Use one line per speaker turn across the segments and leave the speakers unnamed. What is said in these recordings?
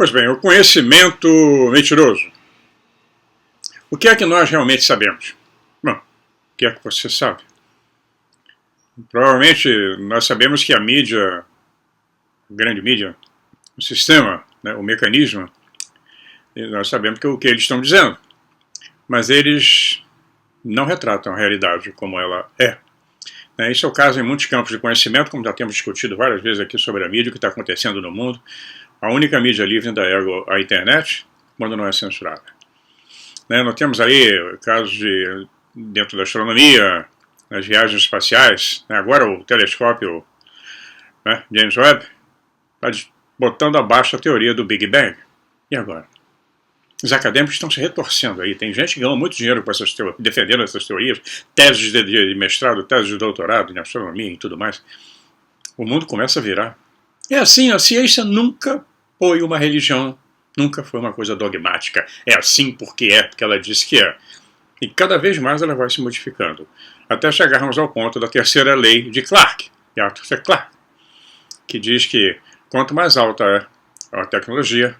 Pois bem, o conhecimento mentiroso. O que é que nós realmente sabemos? Bom, o que é que você sabe? Provavelmente nós sabemos que a mídia, a grande mídia, o sistema, né, o mecanismo, nós sabemos que é o que eles estão dizendo, mas eles não retratam a realidade como ela é. Isso é o caso em muitos campos de conhecimento, como já temos discutido várias vezes aqui sobre a mídia, o que está acontecendo no mundo. A única mídia livre ainda é a internet, quando não é censurada. Nós temos aí casos dentro da astronomia, nas viagens espaciais, agora o telescópio James Webb está botando abaixo a teoria do Big Bang. E agora? Os acadêmicos estão se retorcendo aí. Tem gente que ganha muito dinheiro com defendendo essas teorias, teses de mestrado, teses de doutorado em astronomia e tudo mais. O mundo começa a virar. É assim, a ciência nunca foi uma religião, nunca foi uma coisa dogmática. É assim porque ela disse que é. E cada vez mais ela vai se modificando. Até chegarmos ao ponto da terceira lei de Clarke, de Arthur C. Clarke, que diz que quanto mais alta é a tecnologia,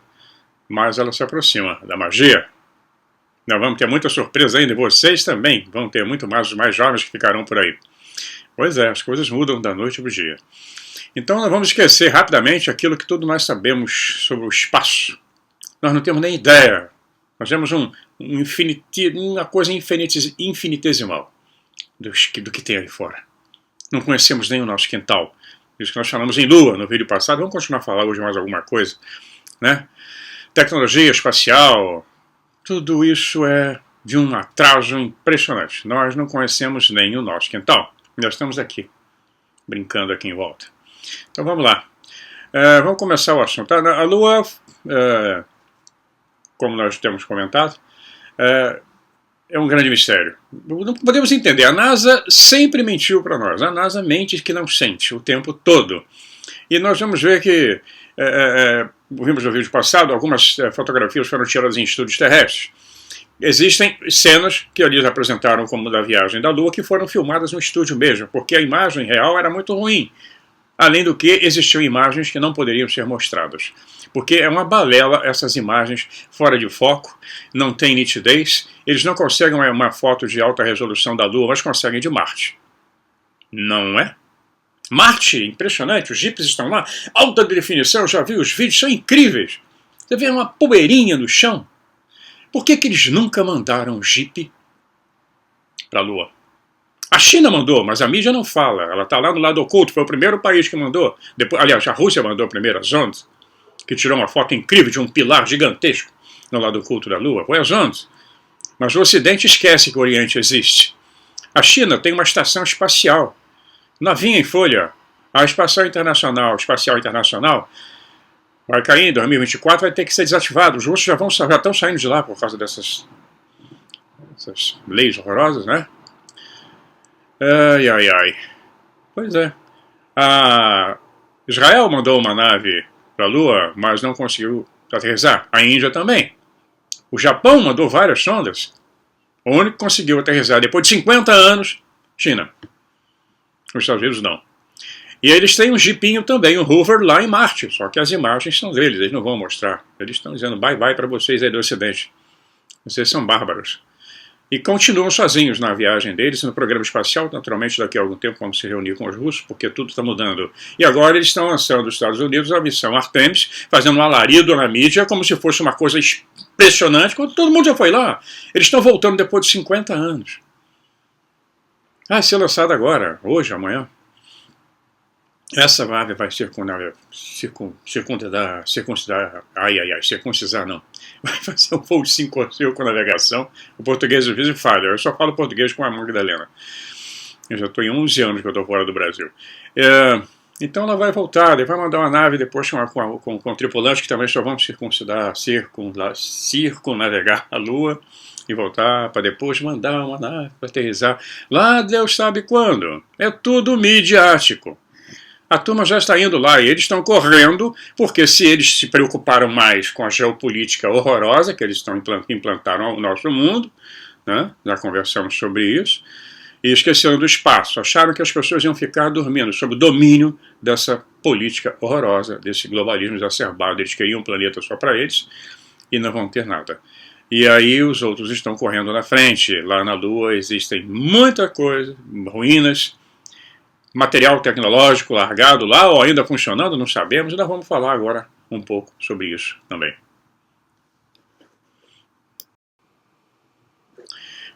mais ela se aproxima da magia. Nós vamos ter muita surpresa ainda, e vocês também vão ter muito mais, os mais jovens que ficarão por aí. Pois é, as coisas mudam da noite para o dia. Então nós vamos esquecer rapidamente aquilo que todos nós sabemos sobre o espaço. Nós não temos nem ideia. Nós temos uma coisa infinitesimal do que tem aí fora. Não conhecemos nem o nosso quintal. Isso que nós falamos em Lua no vídeo passado, vamos continuar a falar hoje mais alguma coisa, né? Tecnologia espacial, tudo isso é de um atraso impressionante. Nós não conhecemos nem o nosso quintal. Nós estamos aqui, brincando aqui em volta. Então vamos lá. Vamos começar o assunto. A Lua, como nós temos comentado, é um grande mistério. Não podemos entender. A NASA sempre mentiu para nós. A NASA mente que não sente o tempo todo. E nós vamos ver que vimos no vídeo passado, algumas fotografias foram tiradas em estúdios terrestres. Existem cenas que eles apresentaram como da viagem da Lua que foram filmadas no estúdio mesmo, porque a imagem real era muito ruim. Além do que, existiam imagens que não poderiam ser mostradas. Porque é uma balela essas imagens fora de foco, não tem nitidez, eles não conseguem uma foto de alta resolução da Lua, mas conseguem de Marte. Não é? Marte, impressionante, os jipes estão lá, alta definição, eu já vi os vídeos, são incríveis. Você vê uma poeirinha no chão. Por que eles nunca mandaram um jipe para a Lua? A China mandou, mas a mídia não fala, ela está lá no lado oculto, foi o primeiro país que mandou. Depois, aliás, a Rússia mandou primeiro, a Zond, que tirou uma foto incrível de um pilar gigantesco no lado oculto da Lua, foi a Zond. Mas o Ocidente esquece que o Oriente existe. A China tem uma estação espacial, novinha em folha, a Espacial Internacional vai cair em 2024, vai ter que ser desativado. Os russos já estão saindo de lá por causa dessas leis horrorosas, né? Ai. Pois é. Israel mandou uma nave para a Lua, mas não conseguiu aterrissar. A Índia também. O Japão mandou várias sondas. O único que conseguiu aterrissar depois de 50 anos, China. Os Estados Unidos não. E eles têm um jipinho também, um Hoover lá em Marte, só que as imagens são deles, eles não vão mostrar. Eles estão dizendo bye bye para vocês aí do Ocidente. Vocês são bárbaros. E continuam sozinhos na viagem deles, no programa espacial, naturalmente daqui a algum tempo vamos se reunir com os russos, porque tudo está mudando. E agora eles estão lançando dos Estados Unidos a missão Artemis, fazendo um alarido na mídia, como se fosse uma coisa impressionante, quando todo mundo já foi lá. Eles estão voltando depois de 50 anos. Ser lançada agora, hoje, amanhã. Essa nave vai circuncisar não. Vai fazer um voo de circunnavegação. O português às vezes falha. Eu só falo português com a Magdalena. Eu já estou em 11 anos que eu estou fora do Brasil. Então ela vai voltar, ele vai mandar uma nave depois com tripulantes que também só vão circunnavegar a Lua e voltar para depois mandar uma nave para aterrissar. Lá Deus sabe quando. É tudo midiático. A turma já está indo lá e eles estão correndo, porque se eles se preocuparam mais com a geopolítica horrorosa que eles implantaram no nosso mundo, né? Já conversamos sobre isso, e esqueceram do espaço. Acharam que as pessoas iam ficar dormindo sob o domínio dessa política horrorosa, desse globalismo exacerbado. Eles queriam um planeta só para eles e não vão ter nada. E aí os outros estão correndo na frente. Lá na Lua existem muita coisa, ruínas, material tecnológico largado lá ou ainda funcionando, não sabemos. E nós vamos falar agora um pouco sobre isso também.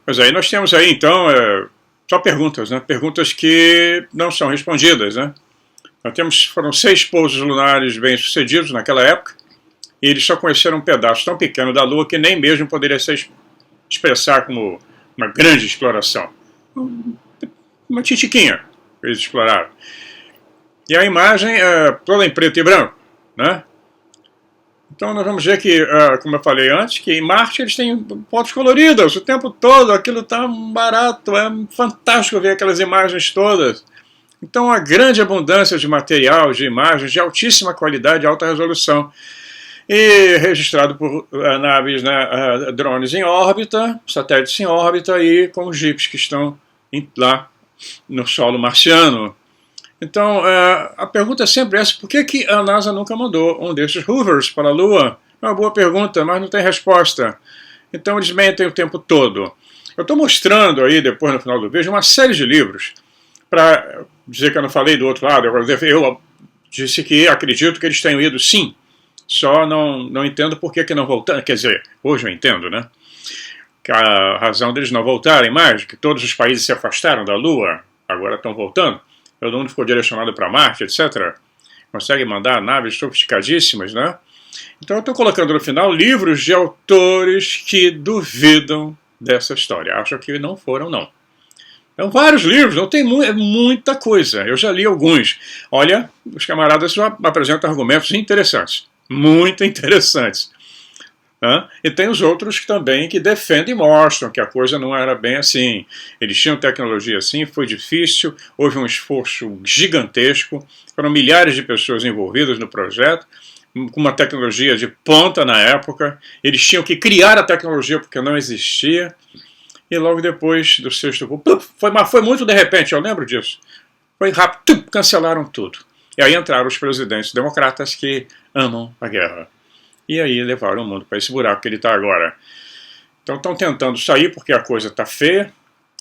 Mas aí nós temos aí então só perguntas, né? Perguntas que não são respondidas, né? Foram 6 pousos lunares bem-sucedidos naquela época, e eles só conheceram um pedaço tão pequeno da Lua que nem mesmo poderia se expressar como uma grande exploração. Uma titiquinha que eles exploraram. E a imagem é toda em preto e branco, né? Então nós vamos ver que, como eu falei antes, que em Marte eles têm fotos coloridas o tempo todo, aquilo está barato, é fantástico ver aquelas imagens todas. Então a grande abundância de material, de imagens de altíssima qualidade, de alta resolução. E registrado por naves, né, drones em órbita, satélites em órbita e com os jipes que estão lá no solo marciano. Então, a pergunta é sempre essa: por que a NASA nunca mandou um desses Hoovers para a Lua? É uma boa pergunta, mas não tem resposta. Então eles mentem o tempo todo. Eu estou mostrando aí, depois no final do vídeo, uma série de livros, para dizer que eu não falei do outro lado. Eu disse que acredito que eles tenham ido sim, só não entendo por que não voltaram. Quer dizer, hoje eu entendo, né? Que a razão deles não voltarem mais, que todos os países se afastaram da Lua, agora estão voltando. Todo mundo ficou direcionado para Marte, etc. Consegue mandar naves sofisticadíssimas, né? Então eu estou colocando no final livros de autores que duvidam dessa história. Acham que não foram, não. Então, vários livros, não tem muita coisa. Eu já li alguns. Olha, os camaradas já apresentam argumentos interessantes. Muito interessantes. E tem os outros também que defendem e mostram que a coisa não era bem assim. Eles tinham tecnologia assim, foi difícil, houve um esforço gigantesco, foram milhares de pessoas envolvidas no projeto, com uma tecnologia de ponta na época. Eles tinham que criar a tecnologia porque não existia. E logo depois do sexto voo, foi muito de repente, eu lembro disso. Foi rápido, cancelaram tudo. E aí entraram os presidentes democratas que amam a guerra. E aí levaram o mundo para esse buraco que ele está agora. Então estão tentando sair porque a coisa está feia.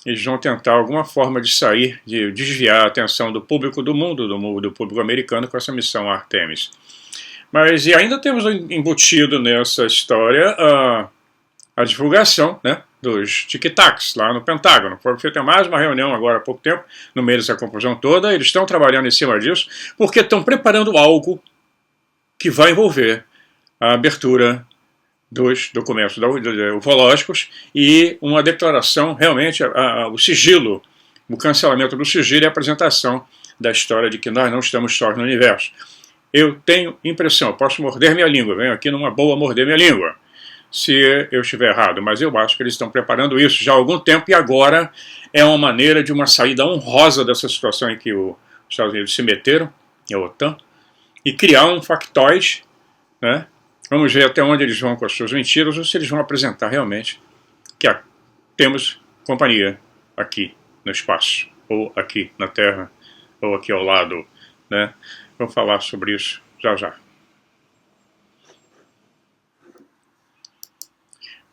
Eles vão tentar alguma forma de sair, de desviar a atenção do público do mundo, do público americano, com essa missão Artemis. Mas e ainda temos embutido nessa história a divulgação, né, dos tic-tacs lá no Pentágono. Foi feita mais uma reunião agora há pouco tempo, no meio dessa confusão toda. Eles estão trabalhando em cima disso porque estão preparando algo que vai envolver a abertura dos documentos ufológicos e uma declaração, realmente, o sigilo, o cancelamento do sigilo e a apresentação da história de que nós não estamos sós no universo. Eu tenho impressão, eu posso morder minha língua, venho aqui numa boa morder minha língua, se eu estiver errado, mas eu acho que eles estão preparando isso já há algum tempo e agora é uma maneira de uma saída honrosa dessa situação em que os Estados Unidos se meteram, a OTAN, e criar um factoide, né? Vamos ver até onde eles vão com as suas mentiras ou se eles vão apresentar realmente que temos companhia aqui no espaço, ou aqui na Terra, ou aqui ao lado, né? Vamos falar sobre isso já.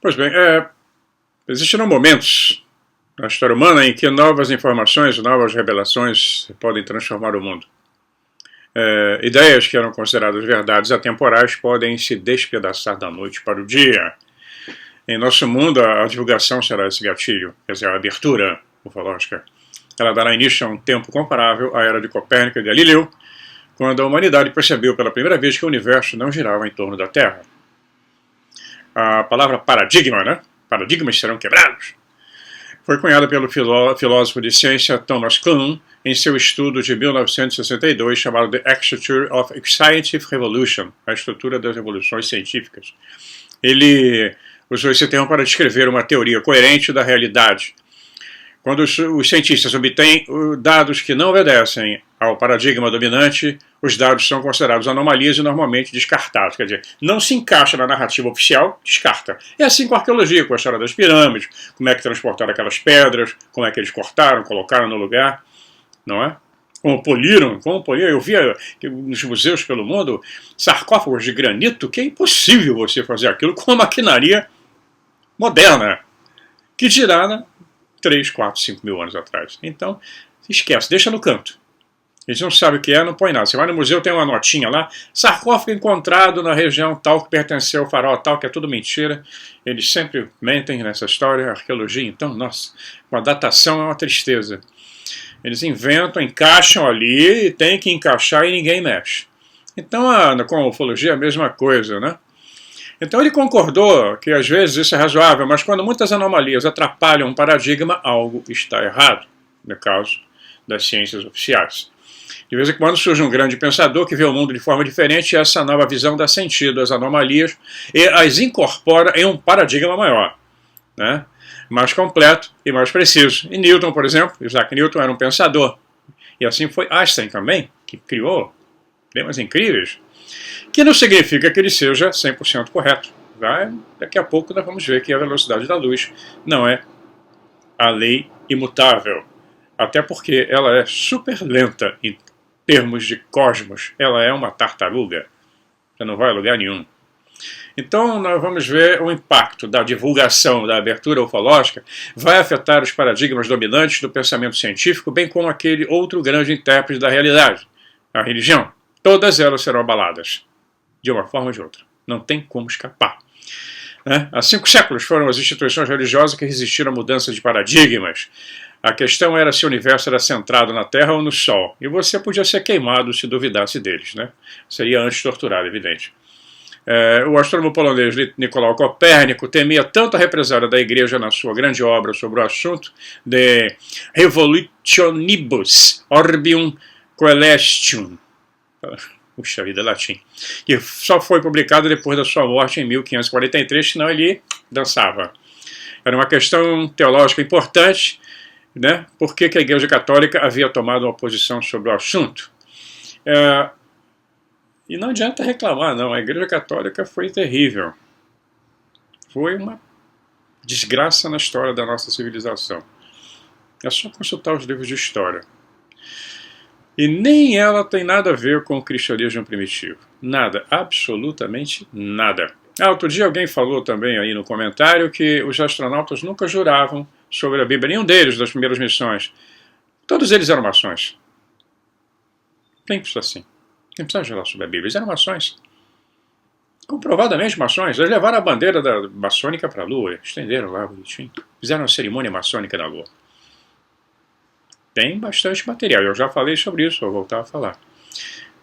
Pois bem, existirão momentos na história humana em que novas informações, novas revelações podem transformar o mundo. Ideias que eram consideradas verdades atemporais podem se despedaçar da noite para o dia. Em nosso mundo, a divulgação será esse gatilho, quer dizer, a abertura ufológica. Ela dará início a um tempo comparável à era de Copérnico e Galileu, quando a humanidade percebeu pela primeira vez que o universo não girava em torno da Terra. A palavra paradigma, né? Paradigmas serão quebrados, foi cunhada pelo filósofo de ciência Thomas Kuhn em seu estudo de 1962 chamado The Architecture of Scientific Revolution, a estrutura das revoluções científicas. Ele usou esse termo para descrever uma teoria coerente da realidade, Quando os cientistas obtêm dados que não obedecem ao paradigma dominante, os dados são considerados anomalias e normalmente descartados. Quer dizer, não se encaixa na narrativa oficial, descarta. É assim com a arqueologia, com a história das pirâmides, como é que transportaram aquelas pedras, como é que eles cortaram, colocaram no lugar, não é? Como poliram. Eu via nos museus pelo mundo sarcófagos de granito que é impossível você fazer aquilo com uma maquinaria moderna, que dirá 3, 4, 5 mil anos atrás. Então, esquece, deixa no canto. Eles não sabem o que é, não põe nada. Você vai no museu, tem uma notinha lá, sarcófago encontrado na região tal que pertenceu ao faraó tal, que é tudo mentira. Eles sempre mentem nessa história, arqueologia, então, nossa, com a datação é uma tristeza. Eles inventam, encaixam ali, e tem que encaixar e ninguém mexe. Então, com a ufologia é a mesma coisa, né? Então ele concordou que às vezes isso é razoável, mas quando muitas anomalias atrapalham um paradigma, algo está errado, no caso das ciências oficiais. De vez em quando surge um grande pensador que vê o mundo de forma diferente e essa nova visão dá sentido às anomalias e as incorpora em um paradigma maior, né? Mais completo e mais preciso. E Newton, por exemplo, Isaac Newton era um pensador. E assim foi Einstein também, que criou temas incríveis, que não significa que ele seja 100% correto. Daqui a pouco nós vamos ver que a velocidade da luz não é a lei imutável. Até porque ela é super lenta em termos de cosmos. Ela é uma tartaruga. Você não vai a lugar nenhum. Então nós vamos ver o impacto da divulgação da abertura ufológica vai afetar os paradigmas dominantes do pensamento científico, bem como aquele outro grande intérprete da realidade, a religião. Todas elas serão abaladas, de uma forma ou de outra. Não tem como escapar. Há 5 séculos foram as instituições religiosas que resistiram à mudança de paradigmas. A questão era se o universo era centrado na Terra ou no Sol. E você podia ser queimado se duvidasse deles, né? Seria antes torturado, evidente. O astrônomo polonês Nicolau Copérnico temia tanto a represália da Igreja na sua grande obra sobre o assunto de Revolutionibus Orbium Coelestium. Puxa vida, latim. Que só foi publicado depois da sua morte em 1543, senão ele dançava. Era uma questão teológica importante, né? Por que a Igreja Católica havia tomado uma posição sobre o assunto. E não adianta reclamar, não. A Igreja Católica foi terrível. Foi uma desgraça na história da nossa civilização. É só consultar os livros de história. E nem ela tem nada a ver com o cristianismo primitivo. Nada, absolutamente nada. Outro dia alguém falou também aí no comentário que os astronautas nunca juravam sobre a Bíblia. Nenhum deles, das primeiras missões. Todos eles eram maçons. Simples assim. Não precisa jurar sobre a Bíblia. Eles eram maçons. Comprovadamente maçons. Eles levaram a bandeira da maçônica para a Lua. Estenderam lá bonitinho. Fizeram uma cerimônia maçônica na Lua. Tem bastante material, eu já falei sobre isso, vou voltar a falar,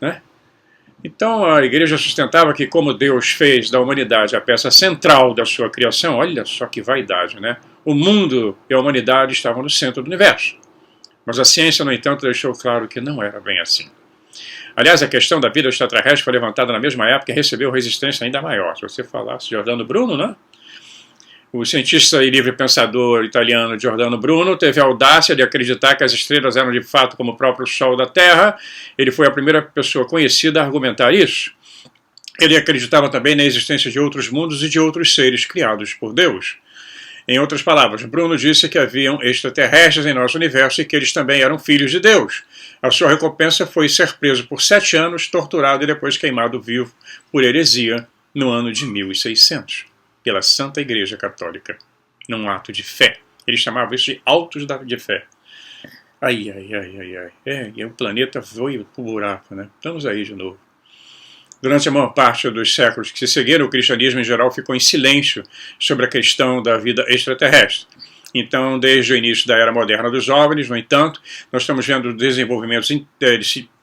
né? Então a igreja sustentava que como Deus fez da humanidade a peça central da sua criação, olha só que vaidade, né? O mundo e a humanidade estavam no centro do universo. Mas a ciência, no entanto, deixou claro que não era bem assim. Aliás, a questão da vida extraterrestre foi levantada na mesma época e recebeu resistência ainda maior. Se você falasse de Giordano Bruno, né? O cientista e livre pensador italiano Giordano Bruno teve a audácia de acreditar que as estrelas eram de fato como o próprio Sol da Terra. Ele foi a primeira pessoa conhecida a argumentar isso. Ele acreditava também na existência de outros mundos e de outros seres criados por Deus. Em outras palavras, Bruno disse que haviam extraterrestres em nosso universo e que eles também eram filhos de Deus. A sua recompensa foi ser preso por 7 anos, torturado e depois queimado vivo por heresia no ano de 1600. Pela Santa Igreja Católica, num ato de fé. Eles chamavam isso de autos de fé. Ai. E o planeta foi pro buraco, né? Estamos aí de novo. Durante a maior parte dos séculos que se seguiram, o cristianismo em geral ficou em silêncio sobre a questão da vida extraterrestre. Então, desde o início da era moderna dos OVNIs, no entanto, nós estamos vendo desenvolvimentos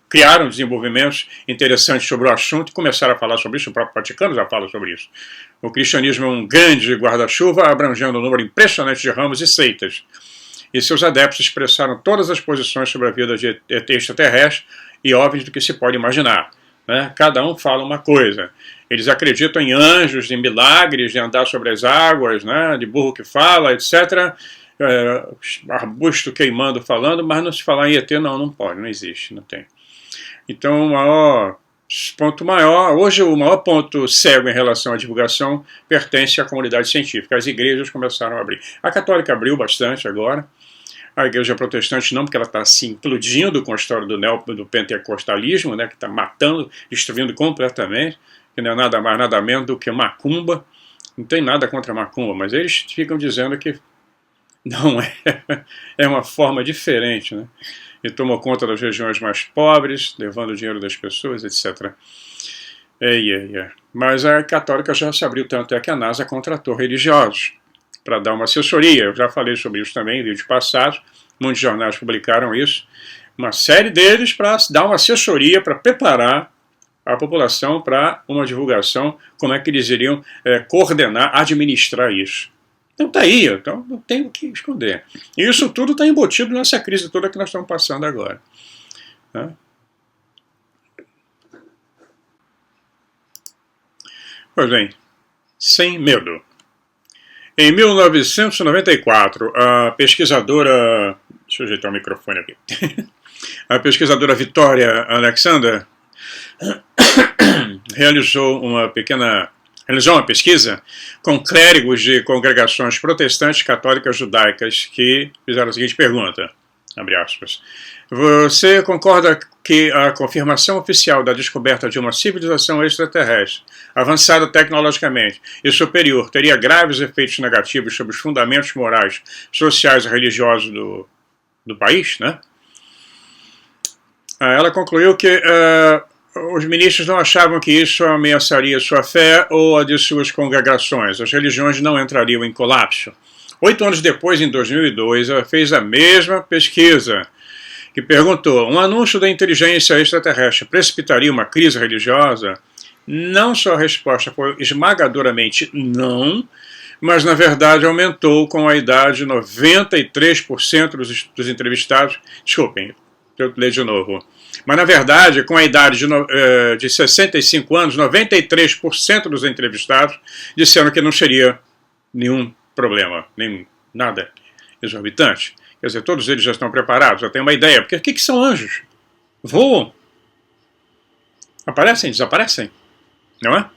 criaram desenvolvimentos interessantes sobre o assunto e começaram a falar sobre isso. O próprio Vaticano já fala sobre isso. O cristianismo é um grande guarda-chuva, abrangendo um número impressionante de ramos e seitas. E seus adeptos expressaram todas as posições sobre a vida de extraterrestre e OVNIs do que se pode imaginar, né? Cada um fala uma coisa. Eles acreditam em anjos, em milagres, de andar sobre as águas, né? De burro que fala, etc. arbusto queimando falando, mas não se falar em ET não pode, não existe, não tem. Então o maior ponto maior, hoje o maior ponto cego em relação à divulgação pertence à comunidade científica. As igrejas começaram a abrir. A católica abriu bastante agora, a igreja protestante não, porque ela está se implodindo com a história do pentecostalismo, né, que está matando, destruindo completamente, que não é nada mais, nada menos do que macumba. Não tem nada contra macumba, mas eles ficam dizendo que não é uma forma diferente, né? E tomou conta das regiões mais pobres, levando o dinheiro das pessoas, etc. Mas a católica já se abriu, tanto é que a NASA contratou religiosos para dar uma assessoria. Eu já falei sobre isso também em vídeos passados, muitos jornais publicaram isso, uma série deles para dar uma assessoria, para preparar a população para uma divulgação, como é que eles iriam coordenar, administrar isso. Então está aí, então não tem o que esconder. E isso tudo está embutido nessa crise toda que nós estamos passando agora. Né? Pois bem, sem medo. Em 1994, a pesquisadora... Deixa eu ajeitar o microfone aqui. A pesquisadora Victoria Alexander realizou uma pesquisa com clérigos de congregações protestantes, católicas, judaicas, que fizeram a seguinte pergunta, abre aspas: você concorda que a confirmação oficial da descoberta de uma civilização extraterrestre, avançada tecnologicamente e superior, teria graves efeitos negativos sobre os fundamentos morais, sociais e religiosos do país, né? Ela concluiu que os ministros não achavam que isso ameaçaria sua fé ou a de suas congregações. As religiões não entrariam em colapso. 8 anos depois, em 2002, ela fez a mesma pesquisa, que perguntou: um anúncio da inteligência extraterrestre precipitaria uma crise religiosa? Não só a resposta foi esmagadoramente não, mas na verdade aumentou com a idade. 93% dos entrevistados... Desculpem, eu ler de novo. Mas, na verdade, com a idade de 65 anos, 93% dos entrevistados disseram que não seria nenhum problema, nem nada exorbitante. Quer dizer, todos eles já estão preparados, já têm uma ideia. Porque o que são anjos? Voam. Aparecem, desaparecem. Não é?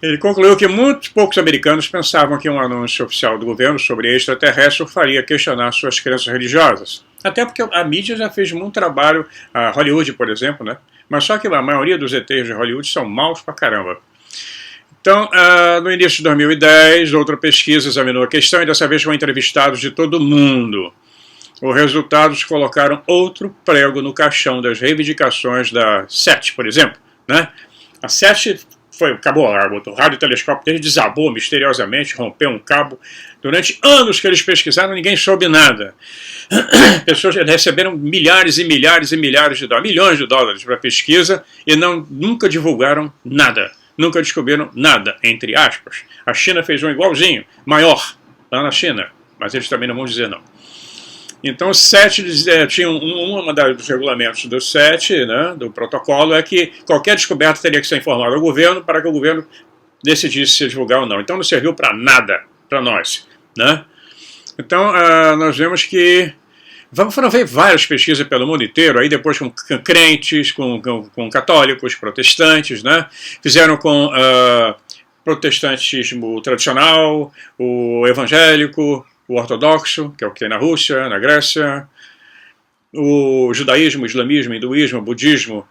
Ele concluiu que muitos poucos americanos pensavam que um anúncio oficial do governo sobre extraterrestre o faria questionar suas crenças religiosas. Até porque a mídia já fez muito trabalho, a Hollywood, por exemplo, né? Mas só que a maioria dos ETs de Hollywood são maus pra caramba. Então, no início de 2010, outra pesquisa examinou a questão e dessa vez com entrevistados de todo mundo. Os resultados colocaram outro prego no caixão das reivindicações da SET, por exemplo, né? A SET acabou, o radiotelescópio deles desabou misteriosamente, rompeu um cabo. Durante anos que eles pesquisaram, ninguém soube nada. Pessoas receberam milhares e milhares e milhares de dólares, milhões de dólares para pesquisa e nunca divulgaram nada. Nunca descobriram nada, entre aspas. A China fez um igualzinho, maior, lá na China, mas eles também não vão dizer não. Então, o SET tinha um dos regulamentos do SET, né, do protocolo, é que qualquer descoberta teria que ser informada ao governo para que o governo decidisse se divulgar ou não. Então, não serviu para nada para nós, né? Então, nós vemos que foram ver várias pesquisas pelo mundo inteiro, aí depois com crentes, com católicos, protestantes, né? Fizeram com protestantismo tradicional, o evangélico, o ortodoxo, que é o que tem na Rússia, na Grécia, o judaísmo, o islamismo, o hinduísmo, o budismo,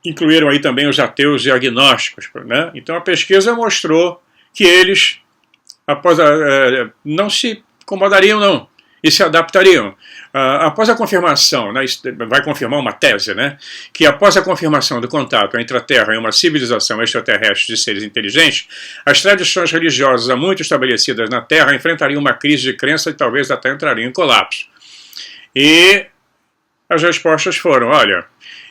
incluíram aí também os ateus e agnósticos, né? Então a pesquisa mostrou que eles não se incomodariam não, e se adaptariam. Após a confirmação, né, vai confirmar uma tese, né, que após a confirmação do contato entre a Terra e uma civilização extraterrestre de seres inteligentes, as tradições religiosas há muito estabelecidas na Terra enfrentariam uma crise de crença e talvez até entrariam em colapso. E as respostas foram: olha,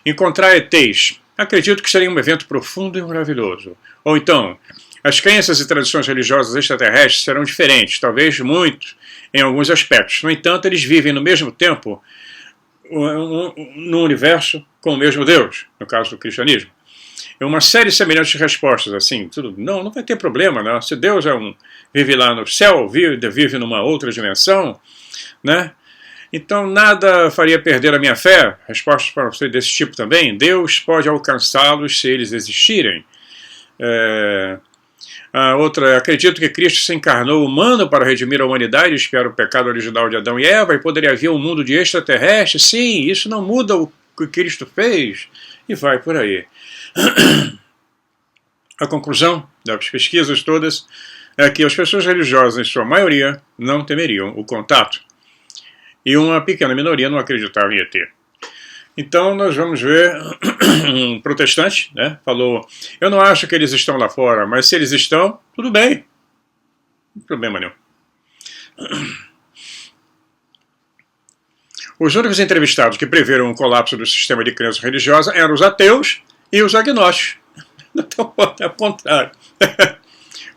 encontrar ETs, acredito que seria um evento profundo e maravilhoso. Ou então, as crenças e tradições religiosas extraterrestres serão diferentes, talvez muito, em alguns aspectos. No entanto, eles vivem no mesmo tempo no universo com o mesmo Deus, no caso do cristianismo. uma série semelhante de respostas, assim, tudo, não vai ter problema, né? Se Deus vive lá no céu, vive numa outra dimensão, né? Então nada faria perder a minha fé. Respostas para você desse tipo também. Deus pode alcançá-los se eles existirem. A outra, acredito que Cristo se encarnou humano para redimir a humanidade, expiar o pecado original de Adão e Eva, e poderia haver um mundo de extraterrestres. Sim, isso não muda o que Cristo fez. E vai por aí. A conclusão das pesquisas todas é que as pessoas religiosas, em sua maioria, não temeriam o contato. E uma pequena minoria não acreditava em ET. Então nós vamos ver um protestante, né, falou, eu não acho que eles estão lá fora, mas se eles estão, tudo bem. Não tem problema nenhum. Os únicos entrevistados que preveram o colapso do sistema de crença religiosa eram os ateus e os agnósticos. Então, é o contrário.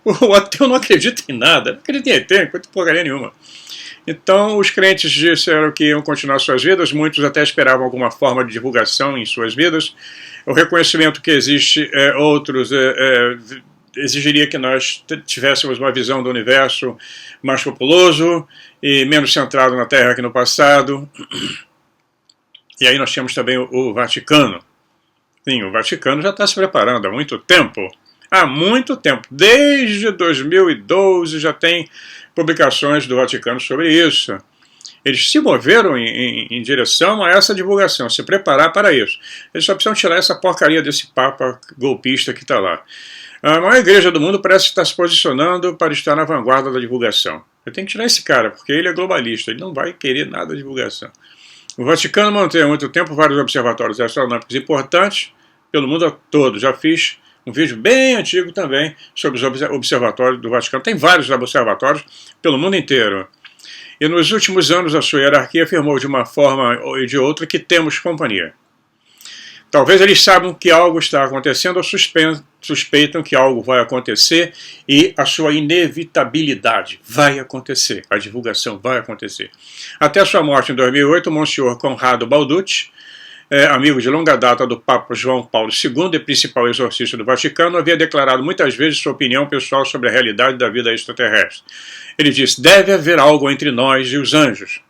O ateu não acredita em nada, não acredita em ET, não acredita em porcaria nenhuma. Então, os crentes disseram que iam continuar suas vidas, muitos até esperavam alguma forma de divulgação em suas vidas. O reconhecimento que existe, outros exigiria que nós tivéssemos uma visão do universo mais populoso e menos centrado na Terra que no passado. E aí nós temos também o Vaticano. Sim, o Vaticano já está se preparando há muito tempo. Há muito tempo. Desde 2012 já tem publicações do Vaticano sobre isso. Eles se moveram em direção a essa divulgação, se preparar para isso. Eles só precisam tirar essa porcaria desse papa golpista que está lá. A maior igreja do mundo parece estar se posicionando para estar na vanguarda da divulgação. Eu tenho que tirar esse cara, porque ele é globalista, ele não vai querer nada de divulgação. O Vaticano mantém há muito tempo vários observatórios astronômicos importantes pelo mundo todo. Já fiz um vídeo bem antigo também sobre os observatórios do Vaticano. Tem vários observatórios pelo mundo inteiro. E nos últimos anos a sua hierarquia afirmou de uma forma ou de outra que temos companhia. Talvez eles saibam que algo está acontecendo ou suspeitam que algo vai acontecer e a sua inevitabilidade vai acontecer. A divulgação vai acontecer. Até sua morte em 2008, o Monsenhor Conrado Balducci, amigo de longa data do Papa João Paulo II e principal exorcista do Vaticano, havia declarado muitas vezes sua opinião pessoal sobre a realidade da vida extraterrestre. Ele disse, deve haver algo entre nós e os anjos.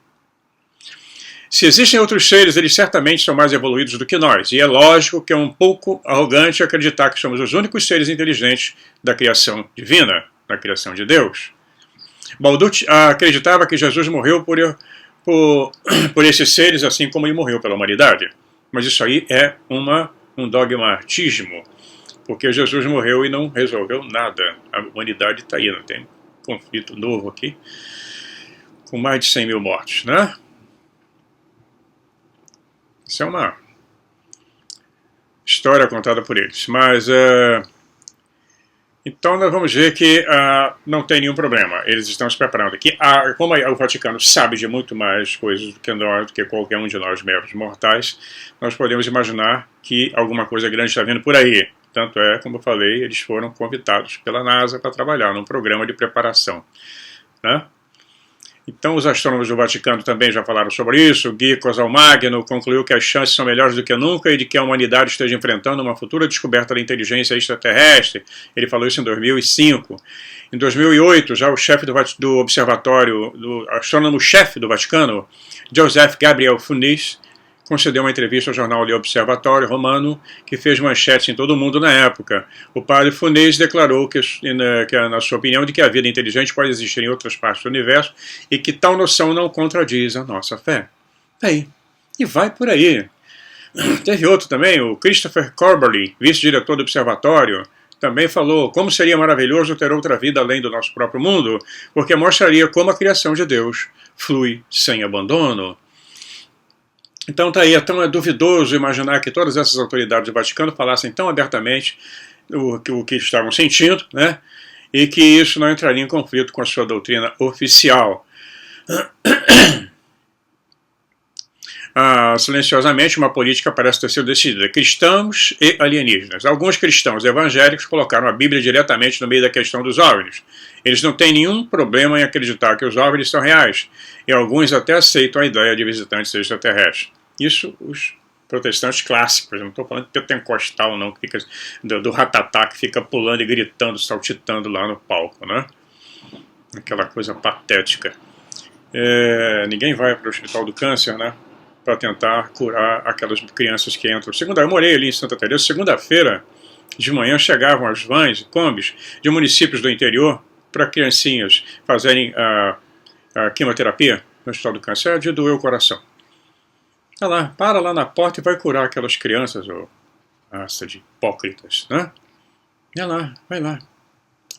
Se existem outros seres, eles certamente são mais evoluídos do que nós, e é lógico que é um pouco arrogante acreditar que somos os únicos seres inteligentes da criação divina, da criação de Deus. Balducci acreditava que Jesus morreu por esses seres, assim como ele morreu pela humanidade. Mas isso aí é um dogmatismo, porque Jesus morreu e não resolveu nada. A humanidade está aí, não tem conflito novo aqui, com mais de 100 mil mortos, né? Isso é uma história contada por eles. Mas, então nós vamos ver que não tem nenhum problema. Eles estão se preparando aqui. Como o Vaticano sabe de muito mais coisas do que nós, do que qualquer um de nós, meros mortais, nós podemos imaginar que alguma coisa grande está vindo por aí. Tanto é, como eu falei, eles foram convidados pela NASA para trabalhar num programa de preparação, né? Então os astrônomos do Vaticano também já falaram sobre isso. Guy Cosalmagno concluiu que as chances são melhores do que nunca e de que a humanidade esteja enfrentando uma futura descoberta da inteligência extraterrestre. Ele falou isso em 2005. Em 2008, já o chefe do observatório, o astrônomo-chefe do Vaticano, Joseph Gabriel Funis, concedeu uma entrevista ao jornal Le Observatório Romano, que fez manchete em todo o mundo na época. O padre Funes declarou que, na sua opinião, de que a vida inteligente pode existir em outras partes do universo e que tal noção não contradiz a nossa fé. Aí. E vai por aí. Teve outro também, o Christopher Corberly, vice-diretor do observatório, também falou como seria maravilhoso ter outra vida além do nosso próprio mundo, porque mostraria como a criação de Deus flui sem abandono. Então tá aí, então é duvidoso imaginar que todas essas autoridades do Vaticano falassem tão abertamente o que estavam sentindo, né? E que isso não entraria em conflito com a sua doutrina oficial. Silenciosamente, uma política parece ter sido decidida. Cristãos e alienígenas. Alguns cristãos evangélicos colocaram a Bíblia diretamente no meio da questão dos OVNIs. Eles não têm nenhum problema em acreditar que os OVNIs são reais. E alguns até aceitam a ideia de visitantes extraterrestres. Isso os protestantes clássicos, não estou falando de pentecostal não, que fica do ratatá, que fica pulando e gritando, saltitando lá no palco, né? Aquela coisa patética. Ninguém vai para o Hospital do Câncer, né, para tentar curar aquelas crianças que entram. Eu morei ali em Santa Teresa, segunda-feira de manhã chegavam as vans e combis de municípios do interior para criancinhas fazerem a quimioterapia no Hospital do Câncer. É de doer o coração. Olha lá, para lá na porta e vai curar aquelas crianças, ô raça de hipócritas, né? Olha lá, vai lá.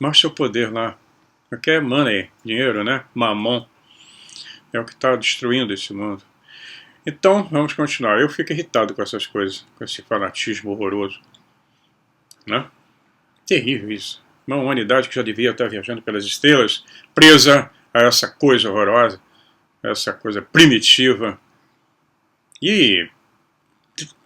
Mostra seu poder lá. Quer money, dinheiro, né? Mamon. É o que está destruindo esse mundo. Então, vamos continuar. Eu fico irritado com essas coisas, com esse fanatismo horroroso, né? Terrível isso. Uma humanidade que já devia estar viajando pelas estrelas, presa a essa coisa horrorosa, essa coisa primitiva e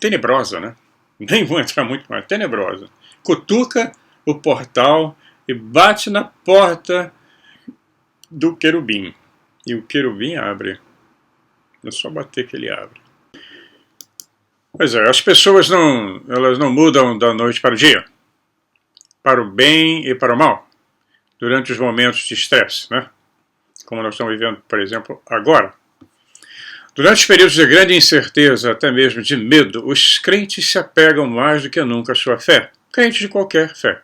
tenebrosa, né? Nem vou entrar muito mais. Tenebrosa. Cutuca o portal e bate na porta do querubim. E o querubim abre. É só bater que ele abre. Pois é, as pessoas elas não mudam da noite para o dia. Para o bem e para o mal. Durante os momentos de estresse, né? Como nós estamos vivendo, por exemplo, agora. Durante os períodos de grande incerteza, até mesmo de medo, os crentes se apegam mais do que nunca à sua fé. Crentes de qualquer fé.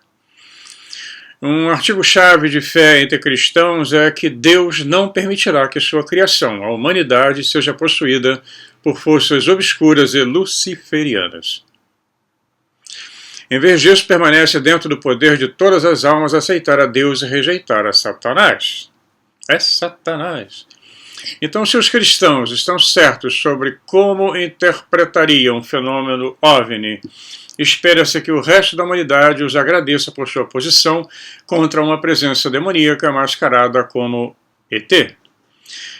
Um artigo-chave de fé entre cristãos é que Deus não permitirá que sua criação, a humanidade, seja possuída por forças obscuras e luciferianas. Em vez disso, permanece dentro do poder de todas as almas aceitar a Deus e rejeitar a Satanás. É Satanás. Então, se os cristãos estão certos sobre como interpretariam o fenômeno OVNI, espera-se que o resto da humanidade os agradeça por sua posição contra uma presença demoníaca mascarada como ET.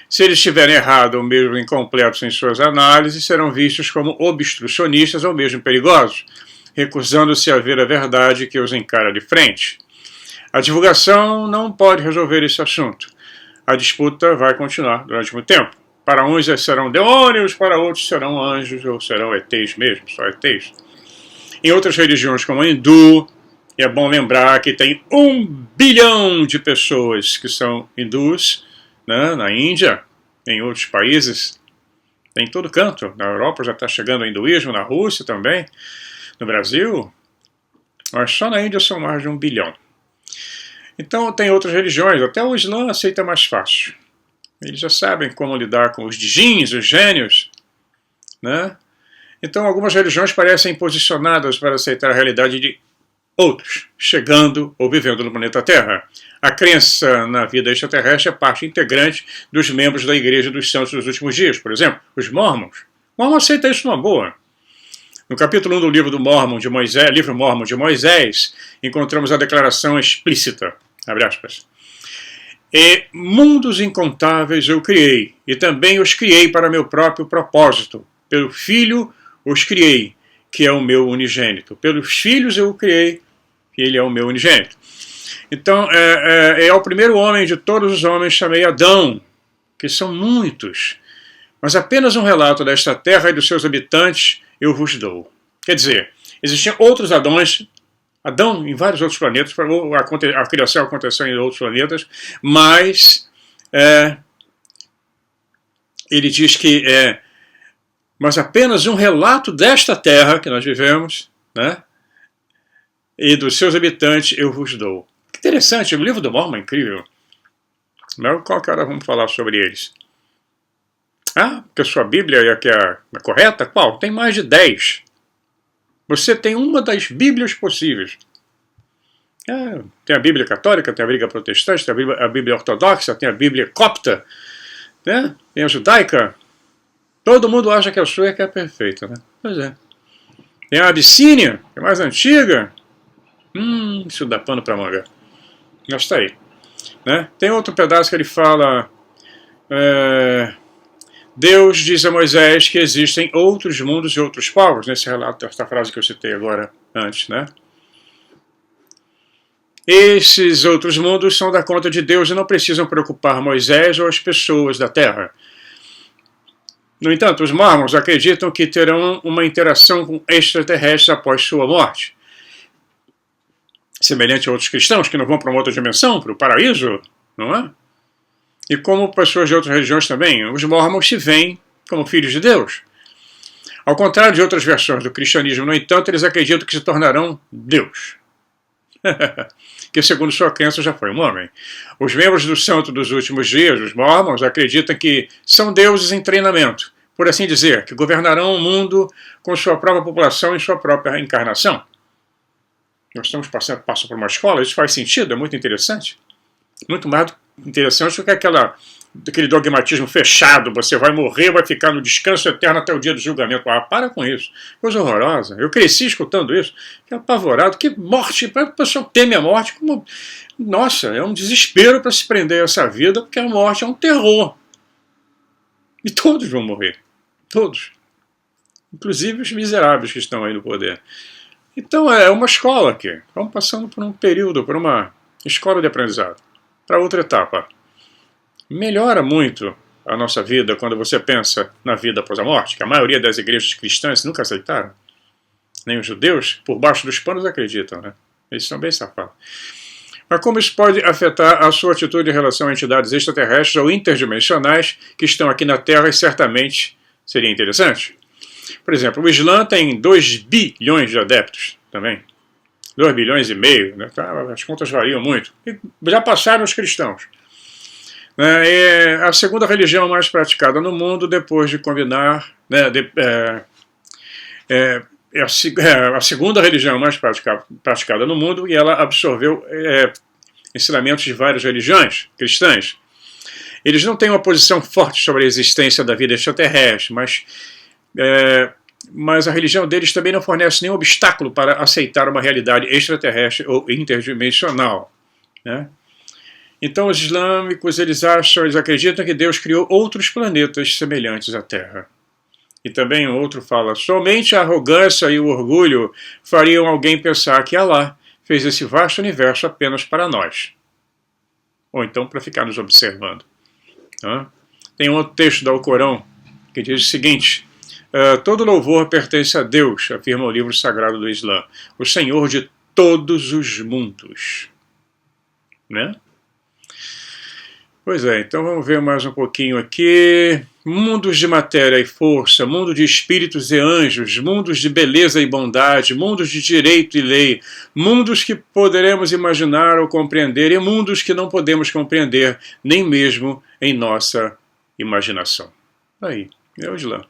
Se eles estiverem errados ou mesmo incompletos em suas análises, serão vistos como obstrucionistas ou mesmo perigosos, recusando-se a ver a verdade que os encara de frente. A divulgação não pode resolver esse assunto. A disputa vai continuar durante muito tempo. Para uns serão demônios, para outros serão anjos ou serão ETs mesmo, só ETs. Em outras religiões como a hindu, é bom lembrar que tem 1 bilhão de pessoas que são hindus, né, na Índia, em outros países, em todo canto. Na Europa já está chegando o hinduísmo, na Rússia também, no Brasil, mas só na Índia são mais de 1 bilhão. Então tem outras religiões, até o Islã aceita mais fácil. Eles já sabem como lidar com os djinns, os gênios, né? Então algumas religiões parecem posicionadas para aceitar a realidade de outros, chegando ou vivendo no planeta Terra. A crença na vida extraterrestre é parte integrante dos membros da Igreja dos Santos dos Últimos Dias, por exemplo, os Mormons. O Mormon aceita isso numa boa. No capítulo 1 do livro do Mormon de Moisés, livro Mormon de Moisés, encontramos a declaração explícita, abre aspas, e mundos incontáveis eu criei, e também os criei para meu próprio propósito. Pelo Filho os criei, que é o meu unigênito. Pelos filhos eu o criei, que ele é o meu unigênito. Então, o primeiro homem de todos os homens, chamei Adão, que são muitos. Mas apenas um relato desta terra e dos seus habitantes eu vos dou. Quer dizer, existiam outros Adões, Adão em vários outros planetas, a criação aconteceu em outros planetas, mas ele diz que mas apenas um relato desta terra que nós vivemos, né, e dos seus habitantes eu vos dou. Que interessante, o livro do Mormon é incrível. Mas qual que hora vamos falar sobre eles? Porque a sua Bíblia é a que é a correta? Qual? Tem mais de 10. Você tem uma das Bíblias possíveis. Tem a Bíblia católica, tem a Bíblia protestante, tem a Bíblia ortodoxa, tem a Bíblia copta, né? Tem a judaica. Todo mundo acha que a sua é que é perfeita, né? Pois é. Tem a Abissínia, que é mais antiga. Isso dá pano para manga. Mas está aí. Né? Tem outro pedaço que ele fala... Deus diz a Moisés que existem outros mundos e outros povos, nesse relato, esta frase que eu citei agora antes, né? Esses outros mundos são da conta de Deus e não precisam preocupar Moisés ou as pessoas da terra. No entanto, os mormons acreditam que terão uma interação com extraterrestres após sua morte. Semelhante a outros cristãos que não vão para uma outra dimensão, para o paraíso, não é? E como pessoas de outras religiões também, os mormons se veem como filhos de Deus. Ao contrário de outras versões do cristianismo, no entanto, eles acreditam que se tornarão Deus. Que segundo sua crença já foi um homem. Os membros do Santo dos Últimos Dias, os mormons, acreditam que são deuses em treinamento, por assim dizer, que governarão o mundo com sua própria população e sua própria encarnação. Nós estamos passando por uma escola, isso faz sentido, é muito interessante. Muito mais interessante do que aquele dogmatismo fechado, você vai morrer, vai ficar no descanso eterno até o dia do julgamento. Ah, para com isso. Coisa horrorosa. Eu cresci escutando isso, que apavorado, que morte, a pessoa teme a morte como... Nossa, é um desespero para se prender a essa vida, porque a morte é um terror. E todos vão morrer. Todos. Inclusive os miseráveis que estão aí no poder. Então é uma escola aqui. Vamos passando por um período, por uma escola de aprendizado. Para outra etapa. Melhora muito a nossa vida quando você pensa na vida após a morte, que a maioria das igrejas cristãs nunca aceitaram. Nem os judeus, por baixo dos panos, acreditam, né? Eles são bem safados. Mas como isso pode afetar a sua atitude em relação a entidades extraterrestres ou interdimensionais que estão aqui na Terra e certamente seria interessante? Por exemplo, o Islã tem 2 bilhões de adeptos também. 2 bilhões e meio, né? As contas variam muito. E já passaram os cristãos. É a segunda religião mais praticada no mundo, depois de combinar... a segunda religião mais praticada no mundo, e ela absorveu ensinamentos de várias religiões cristãs. Eles não têm uma posição forte sobre a existência da vida extraterrestre, mas a religião deles também não fornece nenhum obstáculo para aceitar uma realidade extraterrestre ou interdimensional, né? Então os islâmicos, eles acreditam que Deus criou outros planetas semelhantes à Terra. E também o outro fala, somente a arrogância e o orgulho fariam alguém pensar que Allah fez esse vasto universo apenas para nós. Ou então para ficar nos observando. Tem um outro texto do Alcorão que diz o seguinte, todo louvor pertence a Deus, afirma o livro sagrado do Islã, o Senhor de todos os mundos. Né? Pois é, então vamos ver mais um pouquinho aqui. Mundos de matéria e força, mundo de espíritos e anjos, mundos de beleza e bondade, mundos de direito e lei, mundos que poderemos imaginar ou compreender e mundos que não podemos compreender, nem mesmo em nossa imaginação. Aí, é o Islã.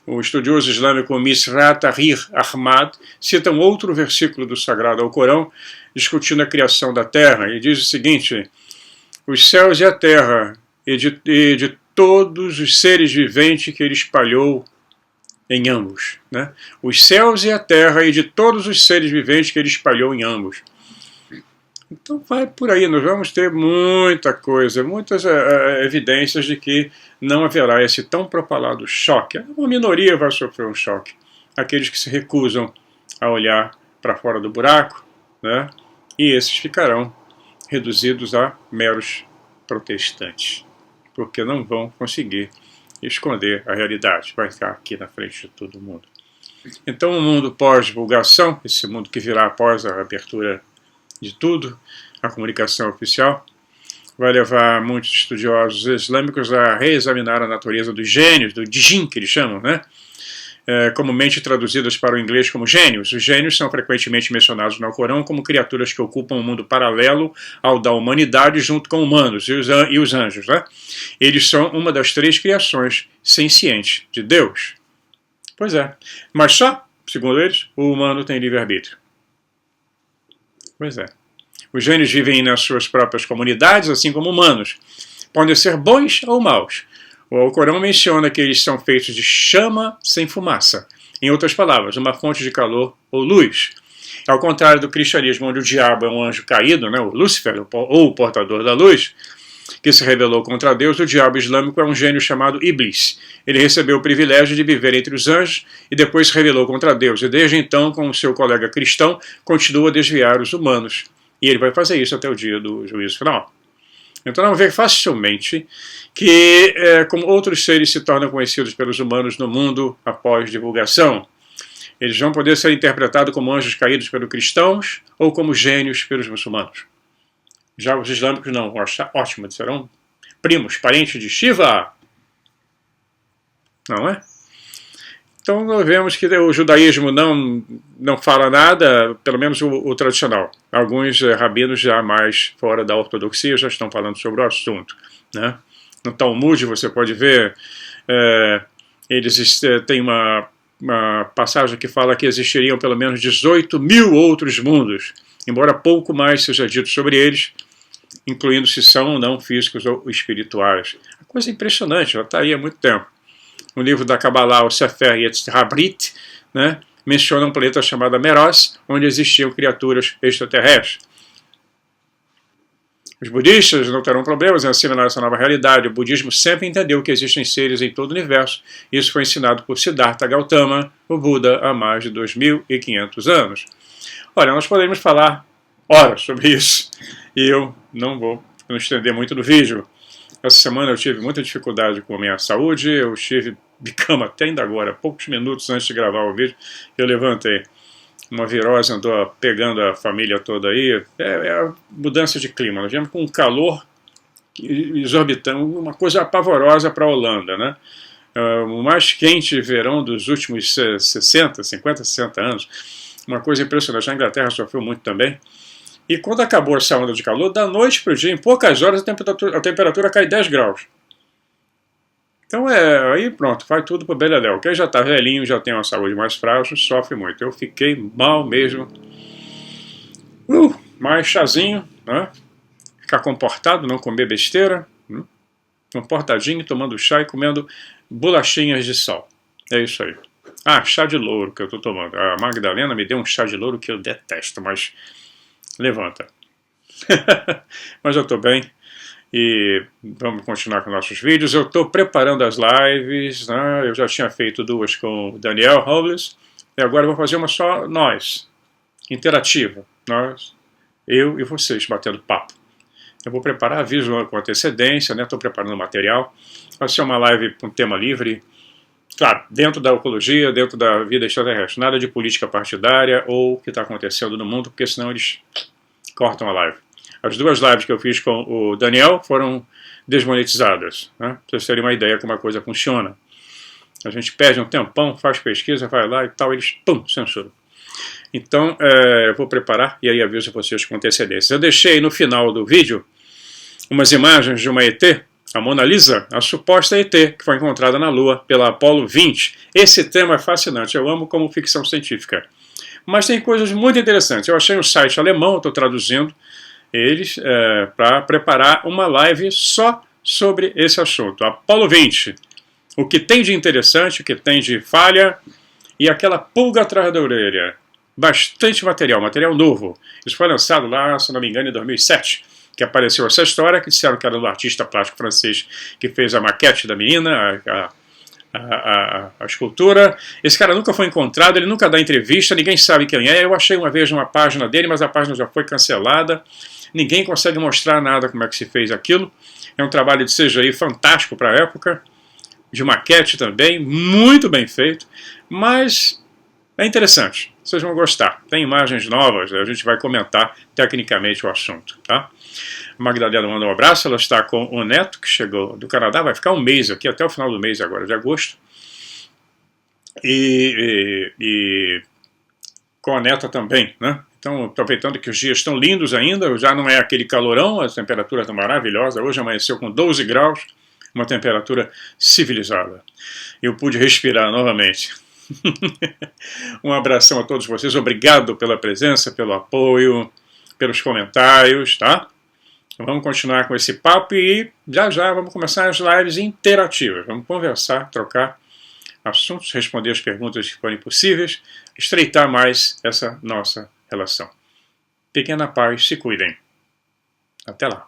O estudioso islâmico Misra Tahir Ahmad cita um outro versículo do Sagrado Alcorão discutindo a criação da Terra e diz o seguinte, os céus e a terra e de todos os seres viventes que ele espalhou em ambos. Né? Os céus e a terra e de todos os seres viventes que ele espalhou em ambos. Então vai por aí, nós vamos ter muita coisa, muitas evidências de que não haverá esse tão propalado choque. Uma minoria vai sofrer um choque. Aqueles que se recusam a olhar para fora do buraco, né? E esses ficarão reduzidos a meros protestantes, porque não vão conseguir esconder a realidade, vai estar aqui na frente de todo mundo. Então o mundo pós-divulgação, esse mundo que virá após a abertura de tudo, a comunicação oficial, vai levar muitos estudiosos islâmicos a reexaminar a natureza dos gênios, do djinn que eles chamam, né? Comumente traduzidas para o inglês como gênios. Os gênios são frequentemente mencionados no Alcorão como criaturas que ocupam um mundo paralelo ao da humanidade junto com humanos e os anjos. Né? Eles são uma das 3 criações sencientes de Deus. Pois é. Mas só, segundo eles, o humano tem livre-arbítrio. Pois é. Os gênios vivem nas suas próprias comunidades, assim como humanos. Podem ser bons ou maus. O Alcorão menciona que eles são feitos de chama sem fumaça. Em outras palavras, uma fonte de calor ou luz. Ao contrário do cristianismo, onde o diabo é um anjo caído, né, o Lúcifer, ou o portador da luz, que se rebelou contra Deus, o diabo islâmico é um gênio chamado Iblis. Ele recebeu o privilégio de viver entre os anjos e depois se rebelou contra Deus. E desde então, com o seu colega cristão, continua a desviar os humanos. E ele vai fazer isso até o dia do juízo final. Então vamos ver facilmente que, como outros seres se tornam conhecidos pelos humanos no mundo após divulgação, eles vão poder ser interpretados como anjos caídos pelos cristãos ou como gênios pelos muçulmanos. Já os islâmicos não, ótimo, serão primos, parentes de Shiva, não é? Então nós vemos que o judaísmo não fala nada, pelo menos o tradicional. Alguns rabinos já mais fora da ortodoxia já estão falando sobre o assunto, né? No Talmud você pode ver, eles têm uma passagem que fala que existiriam pelo menos 18 mil outros mundos, embora pouco mais seja dito sobre eles, incluindo se são ou não físicos ou espirituais. Uma coisa impressionante, já está aí há muito tempo. No livro da Kabbalah, o Sefer Yetzirah Brit, né, menciona um planeta chamado Meroz, onde existiam criaturas extraterrestres. Os budistas não terão problemas em assimilar essa nova realidade. O budismo sempre entendeu que existem seres em todo o universo. Isso foi ensinado por Siddhartha Gautama, o Buda, há mais de 2.500 anos. Olha, nós podemos falar horas sobre isso, e eu não vou me estender muito no vídeo. Essa semana eu tive muita dificuldade com a minha saúde, eu estive de cama até ainda agora, poucos minutos antes de gravar o vídeo, eu levantei. Uma virose andou pegando a família toda aí, é a mudança de clima, nós viemos com um calor exorbitante, uma coisa pavorosa para a Holanda, né? O mais quente verão dos últimos 50, 60 anos, uma coisa impressionante. A Inglaterra sofreu muito também. E quando acabou essa onda de calor, da noite para o dia, em poucas horas, a temperatura cai 10 graus. Então aí pronto, vai tudo para o beleléu. Quem já está velhinho, já tem uma saúde mais frágil, sofre muito. Eu fiquei mal mesmo. Mais chazinho, né? Ficar comportado, não comer besteira. Comportadinho, tomando chá e comendo bolachinhas de sal. É isso aí. Chá de louro que eu estou tomando. A Magdalena me deu um chá de louro que eu detesto, mas levanta. Mas eu estou bem. E vamos continuar com nossos vídeos. Eu estou preparando as lives, né? Eu já tinha feito 2 com o Daniel Robles, e agora eu vou fazer uma só nós, interativa, nós, eu e vocês, batendo papo. Eu vou preparar, aviso com antecedência, né? Estou preparando o material. Vai ser uma live com tema livre, claro, dentro da ecologia, dentro da vida extraterrestre, nada de política partidária ou o que está acontecendo no mundo, porque senão eles cortam a live. As 2 lives que eu fiz com o Daniel foram desmonetizadas, né? Pra vocês terem uma ideia como a coisa funciona. A gente perde um tempão, faz pesquisa, vai lá e tal, eles, censuram. Então, eu vou preparar e aí aviso vocês com antecedência. Eu deixei no final do vídeo umas imagens de uma ET, a Mona Lisa, a suposta ET, que foi encontrada na Lua pela Apollo 20. Esse tema é fascinante, eu amo como ficção científica. Mas tem coisas muito interessantes. Eu achei um site alemão, estou traduzindo eles para preparar uma live só sobre esse assunto. Apollo 20, o que tem de interessante, o que tem de falha e aquela pulga atrás da orelha. Bastante material novo. Isso foi lançado lá, se não me engano, em 2007, que apareceu essa história, que disseram que era do artista plástico francês que fez a maquete da menina, a escultura. Esse cara nunca foi encontrado, ele nunca dá entrevista, ninguém sabe quem é. Eu achei uma vez uma página dele, mas a página já foi cancelada. Ninguém consegue mostrar nada como é que se fez aquilo. É um trabalho de CGI fantástico para a época, de maquete também, muito bem feito, mas é interessante, vocês vão gostar. Tem imagens novas, a gente vai comentar tecnicamente o assunto, tá? A Magdalena manda um abraço, ela está com o neto, que chegou do Canadá, vai ficar um mês aqui, até o final do mês agora, de agosto. E com a neta também, né? Então, aproveitando que os dias estão lindos ainda, já não é aquele calorão, a temperatura está maravilhosa, hoje amanheceu com 12 graus, uma temperatura civilizada. Eu pude respirar novamente. Um abração a todos vocês, obrigado pela presença, pelo apoio, pelos comentários, tá? Vamos continuar com esse papo e já vamos começar as lives interativas. Vamos conversar, trocar assuntos, responder as perguntas que forem possíveis, estreitar mais essa nossa relação. Fiquem na paz, se cuidem. Até lá.